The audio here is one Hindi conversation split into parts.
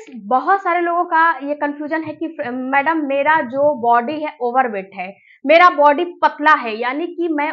फ्रेंड्स बहुत सारे लोगों का ये कंफ्यूजन है कि मैडम मेरा जो बॉडी है ओवरवेट है, मेरा बॉडी पतला है, यानी कि मैं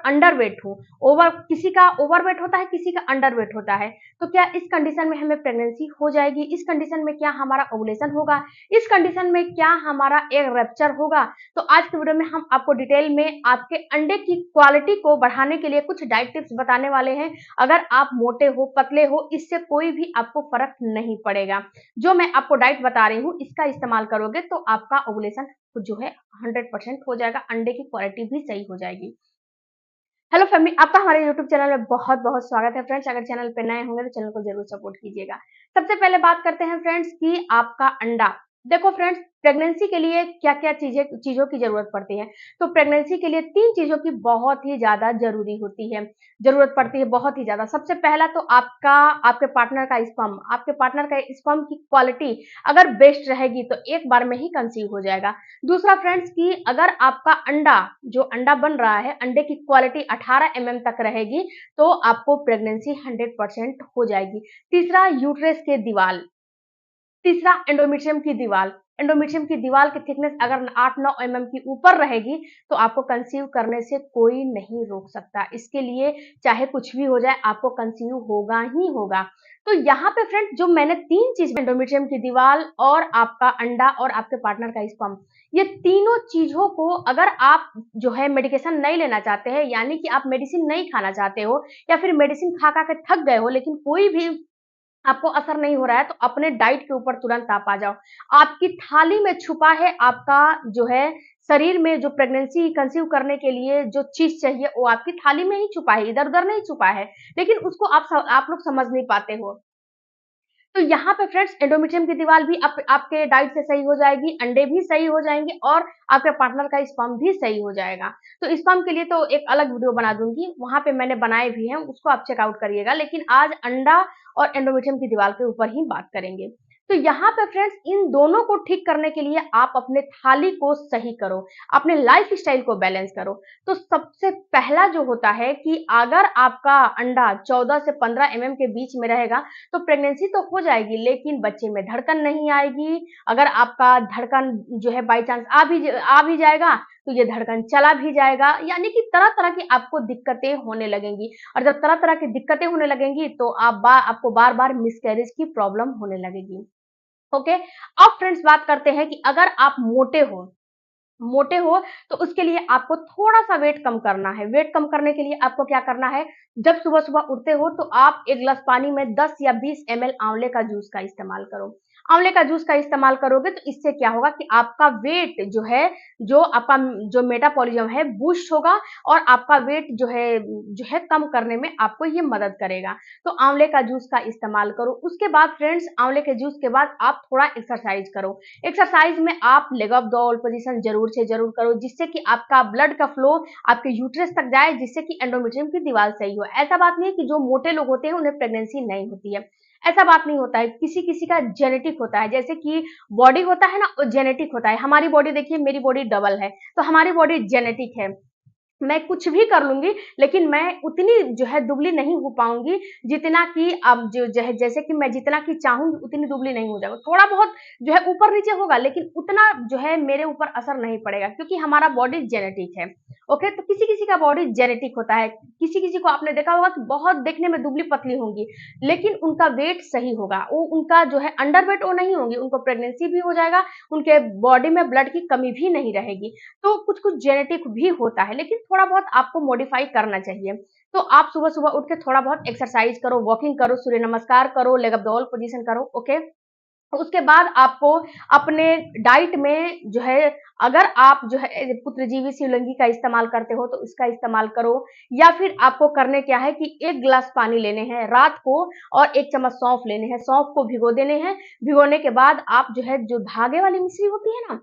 अंडरवेट हूँ। ओवर किसी का ओवरवेट होता है, किसी का अंडरवेट होता है। तो क्या इस कंडीशन में हमें प्रेगनेंसी हो जाएगी? इस कंडीशन में क्या हमारा ओवुलेशन होगा? इस कंडीशन में क्या हमारा एग रप्चर होगा? तो आज के वीडियो में हम आपको डिटेल में आपके अंडे की क्वालिटी को बढ़ाने के लिए कुछ डाइट टिप्स बताने वाले हैं। अगर आप मोटे हो, पतले हो, इससे कोई भी आपको फर्क नहीं पड़ेगा। जो मैं आपको डाइट बता रही हूँ इसका इस्तेमाल करोगे तो आपका ओवुलेशन जो है 100% हो जाएगा, अंडे की क्वालिटी भी सही हो जाएगी। हेलो फैमिली, आपका हमारे यूट्यूब चैनल में बहुत बहुत स्वागत है। फ्रेंड्स, अगर चैनल पे नए होंगे तो चैनल को जरूर सपोर्ट कीजिएगा। सबसे पहले बात करते हैं फ्रेंड्स कि आपका अंडा। देखो फ्रेंड्स, प्रेगनेंसी के लिए क्या क्या चीजों की जरूरत पड़ती है। तो प्रेगनेंसी के लिए 3 चीजों की बहुत ही ज्यादा जरूरत पड़ती है बहुत ही ज्यादा। सबसे पहला तो आपके पार्टनर का स्पर्म। आपके पार्टनर का स्पर्म की क्वालिटी अगर बेस्ट रहेगी तो एक बार में ही कंसीव हो जाएगा। दूसरा फ्रेंड्स कि अगर आपका जो अंडा बन रहा है, अंडे की क्वालिटी 18 तक रहेगी तो आपको प्रेगनेंसी 100% हो जाएगी। तीसरा यूट्रस के दीवार। तीसरा एंडोमेट्रियम की दीवार की थिकनेस अगर 8-9 की ऊपर रहेगी तो आपको कंसीव करने से कोई नहीं रोक सकता। इसके लिए चाहे कुछ भी हो जाए आपको कंसीव होगा ही होगा। तो यहाँ पे फ्रेंड जो मैंने 3 चीज, एंडोमेट्रियम की दीवार और आपका अंडा और आपके पार्टनर का स्पर्म, ये तीनों चीजों को अगर आप जो है मेडिकेशन नहीं लेना चाहते हैं, यानी कि आप मेडिसिन नहीं खाना चाहते हो या फिर मेडिसिन खा के थक गए हो लेकिन कोई भी आपको असर नहीं हो रहा है, तो अपने डाइट के ऊपर तुरंत आप आ जाओ। आपकी थाली में छुपा है आपका जो है शरीर में जो प्रेगनेंसी कंसीव करने के लिए जो चीज चाहिए वो आपकी थाली में ही छुपा है, इधर उधर नहीं छुपा है, लेकिन उसको आप लोग समझ नहीं पाते हो। तो यहाँ पे फ्रेंड्स एंडोमेट्रियम की दीवार भी आपके डाइट से सही हो जाएगी, अंडे भी सही हो जाएंगे और आपके पार्टनर का स्पर्म भी सही हो जाएगा। तो स्पर्म के लिए तो एक अलग वीडियो बना दूंगी, वहां पे मैंने बनाए भी हैं, उसको आप चेकआउट करिएगा। लेकिन आज अंडा और एंडोमेट्रियम की दीवार के ऊपर ही बात करेंगे। तो यहाँ पे फ्रेंड्स इन दोनों को ठीक करने के लिए आप अपने थाली को सही करो, अपने लाइफ स्टाइल को बैलेंस करो। तो सबसे पहला जो होता है कि अगर आपका अंडा 14 से 15 के बीच में रहेगा तो प्रेगनेंसी तो हो जाएगी लेकिन बच्चे में धड़कन नहीं आएगी। अगर आपका धड़कन जो है बाई चांस आ भी जाएगा तो ये धड़कन चला भी जाएगा, यानी कि तरह तरह की आपको दिक्कतें होने लगेंगी। और जब तरह तरह की दिक्कतें होने लगेंगी तो आपको बार बार मिसकैरेज की प्रॉब्लम होने लगेगी। ओके, अब फ्रेंड्स बात करते हैं कि अगर आप मोटे हो तो उसके लिए आपको थोड़ा सा वेट कम करना है। वेट कम करने के लिए आपको क्या करना है, जब सुबह सुबह उठते हो तो आप एक गिलास पानी में 10 या 20 आंवले का जूस का इस्तेमाल करो। आंवले का जूस का इस्तेमाल करोगे तो इससे क्या होगा कि आपका वेट जो आपका जो मेटाबॉलिज्म है बूस्ट होगा और आपका वेट जो है कम करने में आपको ये मदद करेगा। तो आंवले का जूस का इस्तेमाल करो। उसके बाद फ्रेंड्स आंवले के जूस के बाद आप थोड़ा एक्सरसाइज करो। एक्सरसाइज में आप leg of the all position जरूर से जरूर करो, जिससे कि आपका ब्लड का फ्लो आपके यूट्रस तक जाए, जिससे कि एंडोमेट्रियम की दीवार सही हो। ऐसा बात नहीं है कि जो मोटे लोग होते हैं उन्हें प्रेगनेंसी नहीं होती है, ऐसा बात नहीं होता है। किसी किसी का जेनेटिक होता है, जैसे कि बॉडी होता है ना, वो जेनेटिक होता है। हमारी बॉडी देखिए, मेरी बॉडी डबल है, तो हमारी बॉडी जेनेटिक है। मैं कुछ भी कर लूंगी लेकिन मैं उतनी जो है दुबली नहीं हो पाऊंगी जितना कि अब जैसे कि मैं जितना कि चाहूंगी उतनी दुबली नहीं हो जाऊंगा। थोड़ा बहुत जो है ऊपर नीचे होगा लेकिन उतना जो है मेरे ऊपर असर नहीं पड़ेगा, क्योंकि हमारा बॉडी जेनेटिक है। ओके, तो किसी किसी का बॉडी जेनेटिक होता है। किसी किसी को आपने देखा होगा कि बहुत देखने में दुबली पतली होंगी लेकिन उनका वेट सही होगा, वो उनका जो है अंडर वेट वो नहीं होंगी, उनको प्रेगनेंसी भी हो जाएगा, उनके बॉडी में ब्लड की कमी भी नहीं रहेगी। तो कुछ कुछ जेनेटिक भी होता है लेकिन थोड़ा बहुत आपको मॉडिफाई करना चाहिए। तो आप सुबह सुबह उठ के थोड़ा बहुत एक्सरसाइज करो, वॉकिंग करो, सूर्य नमस्कार करो, leg of the all position करो। ओके, उसके बाद आपको अपने डाइट में जो है, अगर आप जो है पुत्रजीवी शिवलिंगी का इस्तेमाल करते हो तो इसका इस्तेमाल करो, या फिर आपको करने क्या है कि 1 गिलास पानी लेने हैं रात को और 1 चम्मच सौंफ लेने हैं। सौंफ को भिगो देने हैं। भिगोने के बाद आप जो है जो धागे वाली मिश्री होती है ना,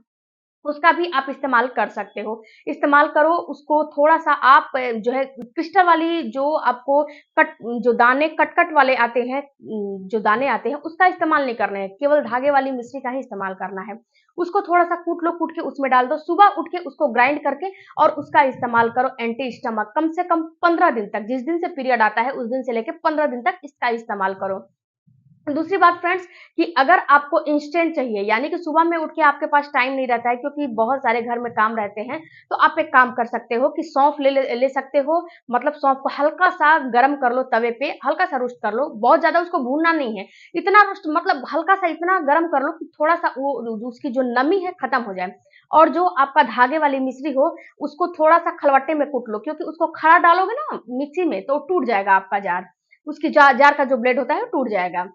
उसका भी आप इस्तेमाल कर सकते हो। इस्तेमाल करो उसको, थोड़ा सा आप जो है क्रिस्टल वाली जो आपको कट जो दाने कट कट वाले आते हैं, जो दाने आते हैं उसका इस्तेमाल नहीं करना है, केवल धागे वाली मिश्री का ही इस्तेमाल करना है। उसको थोड़ा सा कूट लो, कूट के उसमें डाल दो, सुबह उठ के उसको ग्राइंड करके और उसका इस्तेमाल करो एंटी स्टमक। कम से कम 15 दिन तक, जिस दिन से पीरियड आता है उस दिन से लेके 15 दिन तक इसका इस्तेमाल करो। दूसरी बात फ्रेंड्स कि अगर आपको इंस्टेंट चाहिए, यानी कि सुबह में उठ के आपके पास टाइम नहीं रहता है क्योंकि बहुत सारे घर में काम रहते हैं, तो आप एक काम कर सकते हो कि सौंफ ले सकते हो। मतलब सौंफ को हल्का सा गर्म कर लो तवे पे, हल्का सा रोस्ट कर लो, बहुत ज्यादा उसको भूनना नहीं है, इतना रोस्ट मतलब हल्का सा इतना गर्म कर लो कि थोड़ा सा वो उसकी जो नमी है खत्म हो जाए। और जो आपका धागे वाली मिश्री हो, उसको थोड़ा सा खलबट्टे में कूट लो, क्योंकि उसको खड़ा डालोगे ना मिक्सी में तो टूट जाएगा आपका जार, उसकी जार का जो ब्लेड होता है वो टूट जाएगा।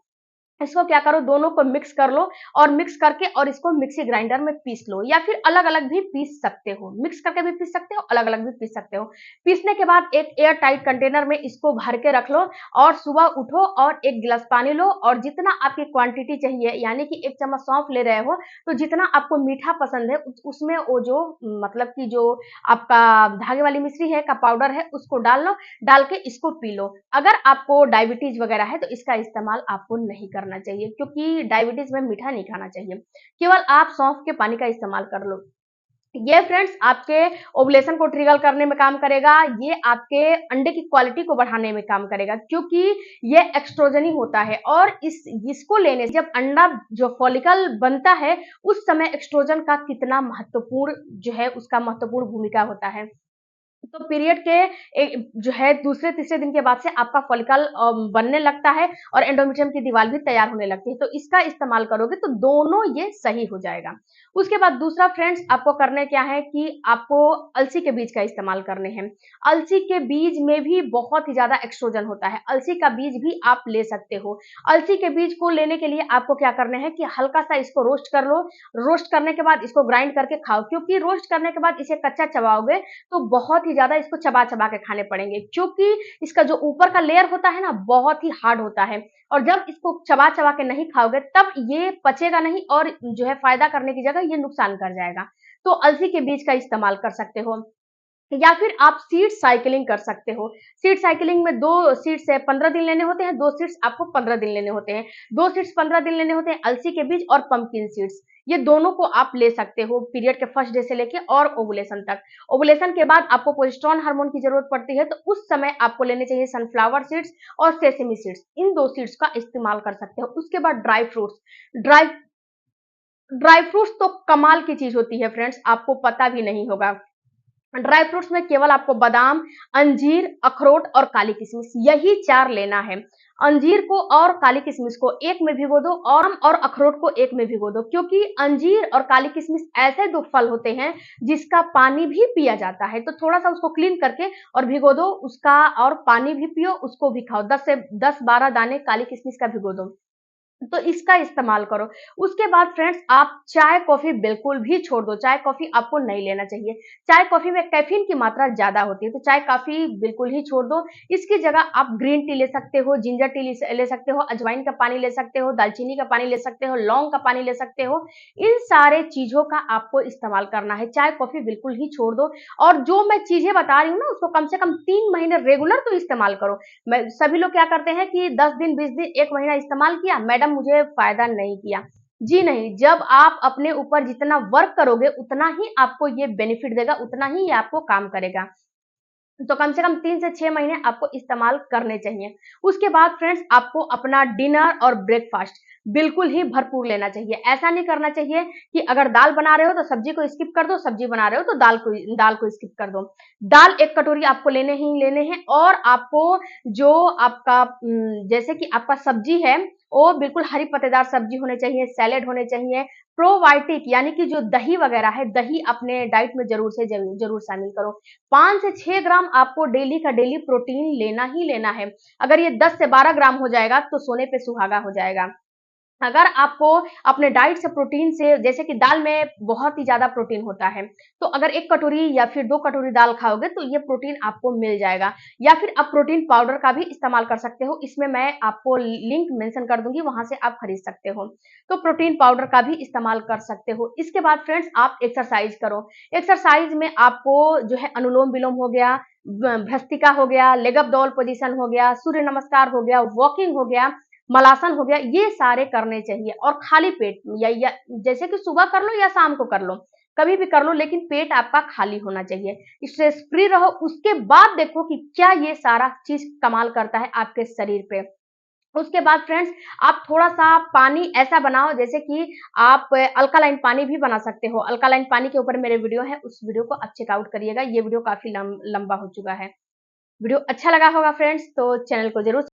इसको क्या करो, दोनों को मिक्स कर लो और मिक्स करके और इसको मिक्सी ग्राइंडर में पीस लो, या फिर अलग अलग भी पीस सकते हो, मिक्स करके भी पीस सकते हो, अलग अलग भी पीस सकते हो। पीसने के बाद एक एयर टाइट कंटेनर में इसको भर के रख लो और सुबह उठो और एक गिलास पानी लो, और जितना आपकी क्वांटिटी चाहिए, यानी कि 1 चम्मच सौंफ ले रहे हो तो जितना आपको मीठा पसंद है उसमें वो जो मतलब कि जो आपका धागे वाली मिश्री है का पाउडर है उसको डाल लो, डाल के इसको पी लो। अगर आपको डायबिटीज वगैरह है तो इसका इस्तेमाल आपको नहीं करना चाहिए, क्योंकि डायबिटीज में मीठा नहीं खाना चाहिए। केवल आप सौंफ के पानी का इस्तेमाल कर लो। ये फ्रेंड्स आपके ओवुलेशन को ट्रिगर करने में काम करेगा, ये आपके अंडे की क्वालिटी को बढ़ाने में काम करेगा, क्योंकि ये एक्स्ट्रोजन ही होता है, और इसको लेने से जब अंडा जो फॉलिकल बनता है उस समय एक्स्ट्रोजन का कितना महत्वपूर्ण जो है उसका महत्वपूर्ण भूमिका होता है। तो पीरियड के जो है दूसरे तीसरे दिन के बाद से आपका फॉलिकल बनने लगता है और एंडोमेट्रियम की दीवार भी तैयार होने लगती है, तो इसका इस्तेमाल करोगे तो दोनों ये सही हो जाएगा। उसके बाद दूसरा फ्रेंड्स आपको करने क्या है कि आपको अलसी के बीज का इस्तेमाल करने हैं। अलसी के बीज में भी बहुत ही ज्यादा एक्स्ट्रोजन होता है, अलसी का बीज भी आप ले सकते हो। अलसी के बीज को लेने के लिए आपको क्या करना है कि हल्का सा इसको रोस्ट कर लो, रोस्ट करने के बाद इसको ग्राइंड करके खाओ, क्योंकि रोस्ट करने के बाद इसे कच्चा चबाओगे तो बहुत ही ज्यादा इसको चबा चबा के खाने पड़ेंगे, क्योंकि इसका जो ऊपर का लेयर होता है ना बहुत ही हार्ड होता है, और जब इसको चबा चबा के नहीं खाओगे तब ये पचेगा नहीं और जो है फायदा करने की जगह ये नुकसान कर जाएगा। तो अलसी के बीज का इस्तेमाल कर सकते हो, या फिर आप सीड साइकिलिंग कर सकते हो। सीड साइकिलिंग में 2 सीड्स है 15 दिन लेने होते हैं, 2 सीड्स आपको 15 दिन लेने होते हैं, 2 सीड्स 15 दिन लेने होते हैं, अलसी के बीज और पंपकिन सीड्स, ये दोनों को आप ले सकते हो पीरियड के फर्स्ट डे से लेके और ओवुलेशन तक। ओवुलेशन के बाद आपको प्रोजेस्टेरोन हार्मोन की जरूरत पड़ती है, तो उस समय आपको लेने चाहिए सनफ्लावर सीड्स और सेसमी सीड्स, इन 2 सीड्स का इस्तेमाल कर सकते हो। उसके बाद dry fruits, dry dry fruits तो कमाल की चीज होती है फ्रेंड्स, आपको पता भी नहीं होगा। ड्राई फ्रूट्स में केवल आपको बादाम, अंजीर, अखरोट और काली किशमिश, यही 4 लेना है। अंजीर को और काली किशमिश को एक में भिगो दो, और अखरोट को एक में भिगो दो, क्योंकि अंजीर और काली किशमिश ऐसे 2 फल होते हैं जिसका पानी भी पिया जाता है, तो थोड़ा सा उसको क्लीन करके और भिगो दो उसका, और पानी भी पियो, उसको भी खाओ। 10 से 12 दाने काली किशमिश का भिगो दो, तो इसका इस्तेमाल करो। उसके बाद फ्रेंड्स आप चाय कॉफी बिल्कुल भी छोड़ दो, चाय कॉफी आपको नहीं लेना चाहिए। चाय कॉफी में कैफीन की मात्रा ज्यादा होती है, तो चाय कॉफी बिल्कुल ही छोड़ दो। इसकी जगह आप ग्रीन टी ले सकते हो, जिंजर टी ले सकते हो, अजवाइन का पानी ले सकते हो, दालचीनी का पानी ले सकते हो, लौंग का पानी ले सकते हो। इन सारे चीजों का आपको इस्तेमाल करना है, चाय कॉफी बिल्कुल ही छोड़ दो। और जो मैं चीजें बता रही हूँ ना उसको कम से कम 3 महीने रेगुलर तो इस्तेमाल करो। मैं सभी लोग क्या करते हैं कि 10 दिन 20 दिन 1 महीना इस्तेमाल किया, मैडम मुझे फायदा नहीं किया। जी नहीं, जब आप अपने ऊपर जितना वर्क करोगे उतना ही आपको ये बेनिफिट देगा, उतना ही ये आपको काम करेगा। तो कम से कम 3 से 6 महीने आपको इस्तेमाल करने चाहिए। उसके बाद फ्रेंड्स आपको अपना डिनर और ब्रेकफास्ट बिल्कुल ही भरपूर लेना चाहिए। ऐसा नहीं करना चाहिए कि अगर दाल बना रहे हो तो सब्जी को स्किप कर दो, सब्जी बना रहे हो तो दाल को स्किप कर दो। दाल 1 कटोरी आपको लेने ही लेने हैं, और आपको जो आपका जैसे कि आपका सब्जी है वो बिल्कुल हरी पत्तेदार सब्जी होने चाहिए, सैलेड होने चाहिए, प्रोबायोटिक यानी कि जो दही वगैरह है, दही अपने डाइट में जरूर शामिल करो। 5 से 6 ग्राम आपको डेली का डेली प्रोटीन लेना ही लेना है। अगर ये 10 से 12 ग्राम हो जाएगा तो सोने पे सुहागा हो जाएगा। अगर आपको अपने डाइट से प्रोटीन से, जैसे कि दाल में बहुत ही ज्यादा प्रोटीन होता है, तो अगर 1 कटोरी या फिर 2 कटोरी दाल खाओगे तो ये प्रोटीन आपको मिल जाएगा। या फिर आप प्रोटीन पाउडर का भी इस्तेमाल कर सकते हो, इसमें मैं आपको लिंक मेंशन कर दूंगी, वहां से आप खरीद सकते हो। तो प्रोटीन पाउडर का भी इस्तेमाल कर सकते हो। इसके बाद फ्रेंड्स आप एक्सरसाइज करो। एक्सरसाइज में आपको जो है अनुलोम विलोम हो गया, भ्रस्तिका हो गया, लेग अप डॉल पोजीशन हो गया, सूर्य नमस्कार हो गया, वॉकिंग हो गया, मलासन हो गया, ये सारे करने चाहिए। और खाली पेट या जैसे कि सुबह कर लो या शाम को कर लो, कभी भी कर लो, लेकिन पेट आपका खाली होना चाहिए, स्ट्रेस फ्री रहो। उसके बाद देखो कि क्या ये सारा चीज कमाल करता है आपके शरीर पे। उसके बाद फ्रेंड्स आप थोड़ा-सा पानी ऐसा बनाओ जैसे कि आप अल्कालाइन पानी भी बना सकते हो। अल्कालाइन पानी के ऊपर मेरे वीडियो है, उस वीडियो को आप चेकआउट करिएगा। ये वीडियो काफ़ी लंबा हो चुका है। वीडियो अच्छा लगा होगा फ्रेंड्स तो चैनल को ज़रूर